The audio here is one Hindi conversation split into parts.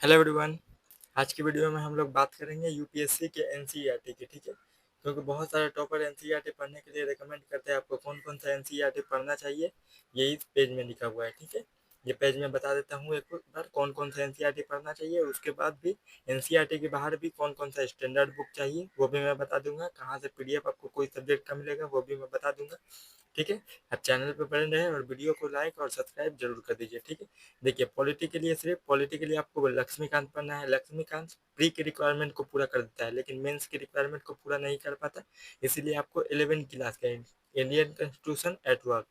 Hello everyone. आज की वीडियो में हम लोग बात करेंगे यूपीएससी के एनसीईआरटी की। ठीक है, क्योंकि बहुत सारे टॉपर एनसीईआरटी पढ़ने के लिए रेकमेंड करते हैं आपको कौन कौन सा एनसीईआरटी पढ़ना चाहिए। ये इस पेज में लिखा हुआ है। ठीक है, ये पेज में बता देता हूँ एक बार कौन कौन सा एनसीईआरटी पढ़ना चाहिए। उसके बाद भी एनसीईआरटी के बाहर भी कौन कौन सा स्टैंडर्ड बुक चाहिए वो भी मैं बता दूंगा। कहाँ से पीडीएफ आपको कोई सब्जेक्ट का मिलेगा वो भी मैं बता दूंगा। ठीक है, आप चैनल पर बने रहें और वीडियो को लाइक और सब्सक्राइब जरूर कर दीजिए। ठीक है, देखिए पॉलिटी के लिए, सिर्फ पॉलिटी के लिए आपको लक्ष्मीकांत पढ़ना है। लक्ष्मीकांत प्री की रिक्वायरमेंट को पूरा कर देता है लेकिन मेंस की रिक्वायरमेंट को पूरा नहीं कर पाता, इसीलिए आपको 11 क्लास का इंडियन कॉन्स्टिट्यूशन एट वर्क,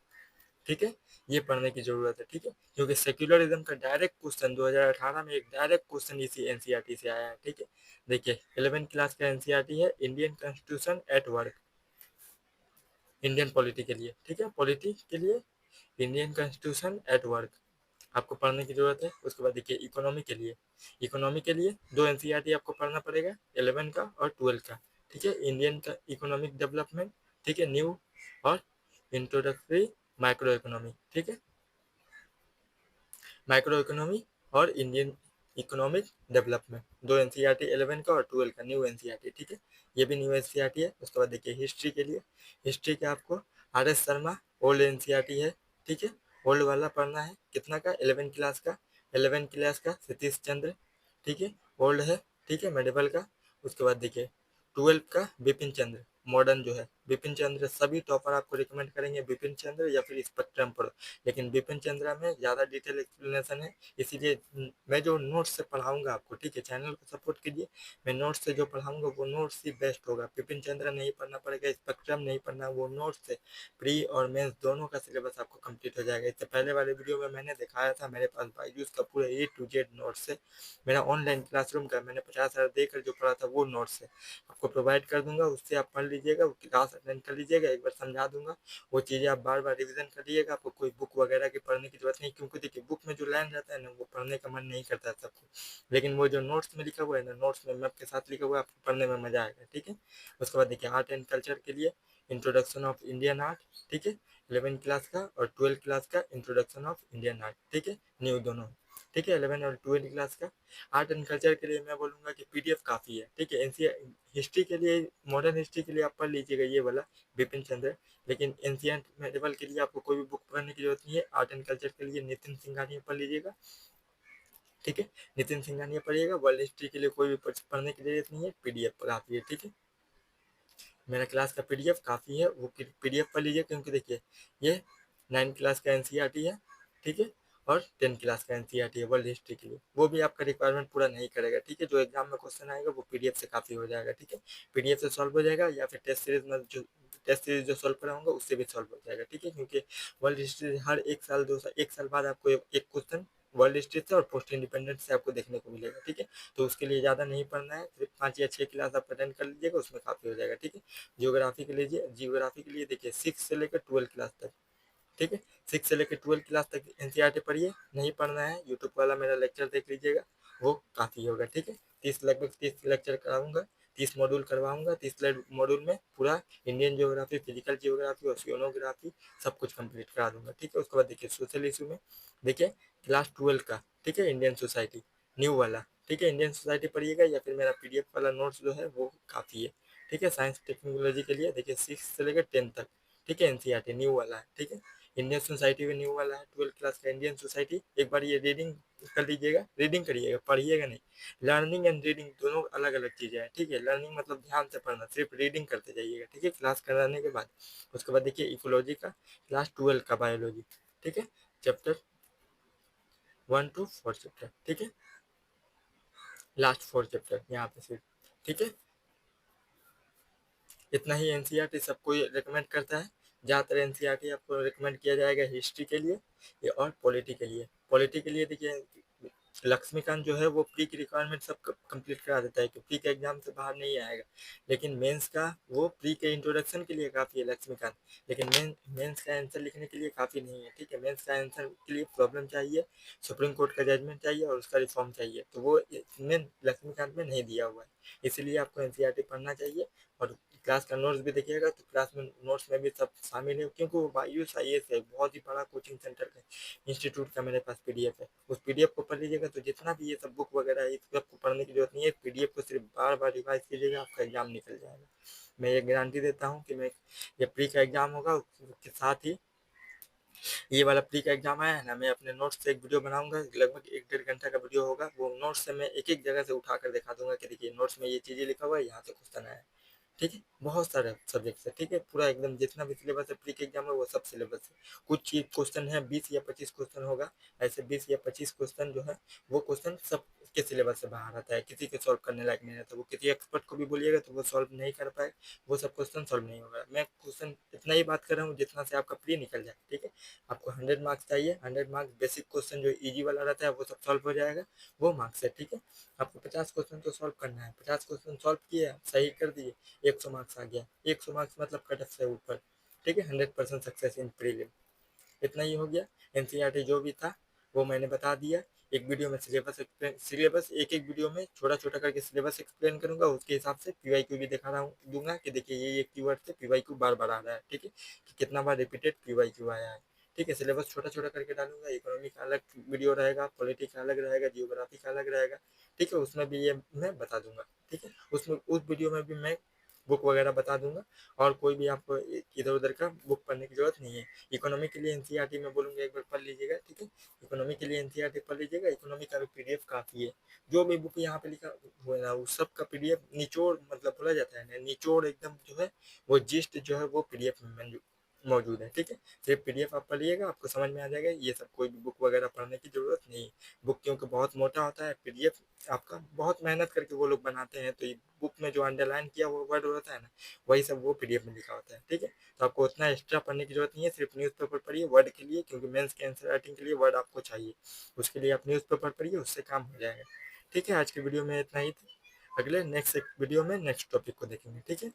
ठीक है, ये पढ़ने की जरूरत है। ठीक है, क्योंकि सेक्युलरिज्म का डायरेक्ट क्वेश्चन 2018 में एक डायरेक्ट क्वेश्चन इसी एनसीईआरटी से आया है। ठीक है, देखिए 11 क्लास का एनसीईआरटी है Indian constitution at work, Indian polity के लिए। ठीक है, पॉलिटी के लिए इंडियन कॉन्स्टिट्यूशन एट वर्क आपको पढ़ने की जरूरत है। उसके बाद देखिए इकोनॉमी के लिए, इकोनॉमी के लिए दो एनसीईआरटी आपको पढ़ना पड़ेगा, 11 का और 12 का। ठीक है, इंडियन का इकोनॉमिक डेवलपमेंट, ठीक है, न्यू, और इंट्रोडक्टरी माइक्रो इकोनॉमी। ठीक है, माइक्रो इकोनॉमी और इंडियन इकोनॉमिक डेवलपमेंट, दो एनसीईआरटी 11 का और 12 का न्यू एनसीईआरटी। ठीक है, ये भी न्यू एनसीईआरटी है। उसके बाद देखिए हिस्ट्री के लिए, हिस्ट्री के आपको R S Sharma old NCERT है। ठीक है, ओल्ड वाला पढ़ना है। कितना का? 11 क्लास का, 11 क्लास का सतीश चंद्र। ठीक है, ओल्ड है। ठीक है, मेडिवल का। उसके बाद देखिए 12 का बिपिन चंद्र, मॉडर्न जो है बिपिन चंद्र। सभी टॉपर आपको रिकमेंड करेंगे बिपिन चंद्र या फिर स्पेक्ट्रम पढ़ो, लेकिन बिपिन चंद्रा में ज़्यादा डिटेल एक्सप्लेनेशन है, इसीलिए मैं जो नोट्स से पढ़ाऊंगा आपको, ठीक है, चैनल को सपोर्ट कीजिए। मैं नोट्स से जो पढ़ाऊंगा वो नोट्स ही बेस्ट होगा। बिपिन चंद्रा नहीं पढ़ना पड़ेगा, स्पेक्ट्रम नहीं पढ़ना, वो नोट्स से प्री और मेंस दोनों का सिलेबस आपको कंप्लीट हो जाएगा। इससे पहले वाले वीडियो में मैंने दिखाया था, मेरे पास बाईजूस का पूरा A to Z नोट्स है। मेरा ऑनलाइन क्लासरूम का मैंने 50,000 देकर जो पढ़ा था वो नोट्स है, आपको प्रोवाइड कर दूंगा, उससे आप पढ़ लीजिएगा, वो क्लास अटेंड कर लीजिएगा, एक बार समझा दूंगा, वो चीज़ें आप बार बार रिवीजन कर लीजिएगा। आपको कोई बुक वगैरह की पढ़ने की जरूरत नहीं, क्योंकि देखिए बुक में जो लाइन रहता है ना वो पढ़ने का मन नहीं करता है सबको, लेकिन वो जो नोट्स में लिखा हुआ है ना, नोट्स में मैप के साथ लिखा हुआ है, आपको पढ़ने में मजा आएगा। ठीक है, उसके बाद देखिए आर्ट एंड कल्चर के लिए इंट्रोडक्शन ऑफ इंडियन आर्ट। ठीक है, 11 क्लास का और 12 क्लास का इंट्रोडक्शन ऑफ इंडियन आर्ट। ठीक है, न्यू दोनों। ठीक है, 11 और 12 क्लास का आर्ट एंड कल्चर के लिए मैं बोलूँगा कि पीडीएफ काफ़ी है। ठीक है, एनसीईआर हिस्ट्री के लिए, मॉडर्न हिस्ट्री के लिए आप पढ़ लीजिएगा ये वाला बिपिन चंद्र, लेकिन एंशियंट मेडिवल के लिए आपको कोई भी बुक पढ़ने की जरूरत नहीं है। आर्ट एंड कल्चर के लिए नितिन सिंघानिया पढ़ लीजिएगा। ठीक है, नितिन सिंघानिया पढ़िएगा। वर्ल्ड हिस्ट्री के लिए कोई भी पढ़ने की जरूरत नहीं है, पीडीएफ काफ़ी है। ठीक है, मेरा क्लास का पीडीएफ काफ़ी है, वो पीडीएफ पढ़ लीजिए, क्योंकि देखिए ये 9 क्लास का एनसीईआरटी है। ठीक है, और 10 क्लास का एनसीईआरटी है वर्ल्ड हिस्ट्री के लिए, वो भी आपका रिक्वायरमेंट पूरा नहीं करेगा। ठीक है, जो एग्जाम में क्वेश्चन आएगा वो पीडीएफ से काफ़ी हो जाएगा। ठीक है, पीडीएफ से सॉल्व हो जाएगा, या फिर टेस्ट सीरीज जो सॉल्व कराऊंगा उससे भी सॉल्व हो जाएगा। ठीक है, क्योंकि वर्ल्ड हिस्ट्री हर एक साल 2 साल, एक साल बाद आपको एक क्वेश्चन वर्ल्ड हिस्ट्री से और पोस्ट इंडिपेंडेंस से आपको देखने को मिलेगा। ठीक है, तो उसके लिए ज़्यादा नहीं पढ़ना है, सिर्फ 5 या 6 क्लास आप अटेंड कर लीजिएगा, उसमें काफ़ी हो जाएगा। ठीक है, जियोग्राफी के लिए, जियोग्राफी के लिए देखिए 6 से लेकर 12 क्लास तक। ठीक है, 6 से लेकर 12 क्लास तक एनसीईआरटी पढ़िए। नहीं पढ़ना है, यूट्यूब वाला मेरा लेक्चर देख लीजिएगा, वो काफ़ी होगा। ठीक है, 30 लगभग 30 लेक्चर कराऊंगा, 30 मॉड्यूल करवाऊंगा। 30 मॉड्यूल में पूरा इंडियन जियोग्राफी, फिजिकल जियोग्राफी, ओशियोनोग्राफी सब कुछ कंप्लीट करा दूंगा। ठीक है, उसके बाद देखिए सोशल इशू में देखिए क्लास 12 का, ठीक है, इंडियन सोसाइटी न्यू वाला। ठीक है, इंडियन सोसाइटी पढ़िएगा, या फिर मेरा पीडीएफ वाला नोट्स जो है वो काफ़ी है। ठीक है, साइंस टेक्नोलॉजी के लिए देखिए 6 से लेकर 10 तक। ठीक है, एनसीईआरटी न्यू वाला है। ठीक है, इंडियन सोसाइटी भी न्यू वाला है, 12 क्लास का इंडियन सोसाइटी। एक बार ये रीडिंग कर लीजिएगा, रीडिंग करिएगा, पढ़िएगा नहीं। लर्निंग एंड रीडिंग दोनों अलग अलग चीज़ें हैं। ठीक है, लर्निंग मतलब ध्यान से पढ़ना, सिर्फ रीडिंग करते जाइएगा। ठीक है, क्लास कराने के बाद। उसके बाद देखिए इकोलॉजी का, क्लास 12 का बायोलॉजी। ठीक है, चैप्टर 1 to 4 चैप्टर। ठीक है, लास्ट 4 चैप्टर यहाँ पे सिर्फ। ठीक है, इतना ही एनसीईआरटी सबको रिकमेंड करता है। ज़्यादातर एनसीईआरटी आपको रिकमेंड किया जाएगा हिस्ट्री के लिए और पॉलिटी के लिए। पॉलिटी के लिए देखिए लक्ष्मीकांत जो है वो प्री की रिक्वायरमेंट सब कंप्लीट करा देता है, कि प्री के एग्जाम से बाहर नहीं आएगा, लेकिन मेंस का वो प्री के इंट्रोडक्शन के लिए काफ़ी है लक्ष्मीकांत, लेकिन मेंस का आंसर लिखने के लिए काफ़ी नहीं है। ठीक है, मेंस का आंसर के लिए प्रॉब्लम चाहिए, सुप्रीम कोर्ट का जजमेंट चाहिए और उसका रिफॉर्म चाहिए, तो वो मेन लक्ष्मीकांत में नहीं दिया हुआ है। इसीलिए आपको एनसीईआरटी पढ़ना चाहिए। और क्लास का नोट्स भी देखिएगा तो क्लास में नोट्स में भी सब शामिल है, क्योंकि वो बायूस IAS है, बहुत ही बड़ा कोचिंग सेंटर का इंस्टीट्यूट का मेरे पास PDF है। उस PDF को पढ़ लीजिएगा तो जितना भी ये सब बुक वगैरह है इसको आपको पढ़ने की जरूरत नहीं है। PDF को सिर्फ बार बार रिवाइज कीजिएगा, आपका एग्जाम निकल जाएगा। मैं ये गारंटी देता हूँ कि मैं ये प्री का एग्जाम होगा उसके साथ ही ये वाला प्री का एग्जाम आया है ना, मैं अपने नोट्स से एक वीडियो बनाऊंगा, लगभग 1-1.5 घंटा का वीडियो होगा। वो नोट्स से मैं एक एक जगह से उठा कर दिखा दूंगा कि देखिए नोट्स में ये चीज़ें लिखा हुआ है, यहाँ से क्वेश्चन आया है। ठीक है, बहुत सारे सब्जेक्ट है। ठीक है, पूरा एकदम जितना भी सिलेबस है प्री के एग्जाम में वो सब सिलेबस है। कुछ चीज क्वेश्चन है 20 या 25 क्वेश्चन होगा, ऐसे 20 या 25 क्वेश्चन जो है वो क्वेश्चन सब के सिलेबस से बाहर आता है, किसी के सॉल्व करने लायक नहीं रहता। वो किसी एक्सपर्ट को भी बोलिएगा तो वो सॉल्व नहीं कर पाए, वो सब क्वेश्चन सॉल्व नहीं होगा। मैं क्वेश्चन इतना ही बात कर रहा हूँ जितना से आपका प्री निकल जाए। ठीक है, आपको 100 मार्क्स चाहिए, 100 मार्क्स बेसिक क्वेश्चन जो इजी वाला रहता है वो सब सॉल्व हो जाएगा, वो मार्क्स है। ठीक है, आपको 50 क्वेश्चन तो सॉल्व करना है, 50 क्वेश्चन सॉल्व किए, सही कर दिए, 100 मार्क्स आ गया। 100 मार्क्स मतलब कट ऑफ से ऊपर। ठीक है, 100% सक्सेस इन प्रीलिम। इतना ही हो गया। एनसीईआरटी जो भी था वो मैंने बता दिया। एक वीडियो में सिलेबस एक एक वीडियो में छोटा छोटा करके सिलेबस एक्सप्लेन करूंगा, उसके हिसाब से PYQ भी दिखा रहा हूँ दूंगा कि देखिए ये कीवर्ड से PYQ बार बार आ रहा है। ठीक है, कि कितना बार रिपीटेड PYQ आया है। ठीक है, सिलेबस छोटा छोटा करके डालूंगा। इकोनॉमी का अलग वीडियो रहेगा, पॉलिटी का अलग रहेगा, जियोग्राफी का अलग रहेगा। ठीक है, उसमें भी ये मैं बता दूंगा। ठीक है, उसमें उस वीडियो में भी मैं बुक वगैरह बता दूंगा। और कोई भी आपको इधर उधर का बुक पढ़ने की जरूरत नहीं है। इकोनॉमी के लिए एनसीईआरटी में बोलूंगा एक बार पढ़ लीजिएगा। ठीक है, इकोनॉमी के लिए एनसीईआरटी पढ़ लीजिएगा। इकोनॉमी का भी PDF काफी है। जो भी बुक यहाँ पे लिखा हुआ है ना वो सब का PDF निचोड़, मतलब बोला जाता है ना निचोड़ एकदम जो है वो जिस्ट जो है वो PDF में मौजूद है। ठीक है, सिर्फ PDF आप पढ़िएगा आपको समझ में आ जाएगा। ये सब कोई भी बुक वगैरह पढ़ने की जरूरत नहीं। बुक क्योंकि बहुत मोटा होता है, PDF आपका बहुत मेहनत करके वो लोग बनाते हैं, तो ये बुक में जो अंडरलाइन किया हुआ वर्ड होता है ना वही सब वो PDF में लिखा होता है। ठीक है, तो आपको उतना एक्स्ट्रा पढ़ने की जरूरत नहीं है, सिर्फ न्यूज़पेपर पढ़िए वर्ड के लिए, क्योंकि मेंस के आंसर राइटिंग के लिए वर्ड आपको चाहिए। उसके लिए आप न्यूज़पेपर पढ़िए, उससे काम हो जाएगा। ठीक है, आज की वीडियो में इतना ही था। अगले नेक्स्ट वीडियो में नेक्स्ट टॉपिक को देखेंगे। ठीक है।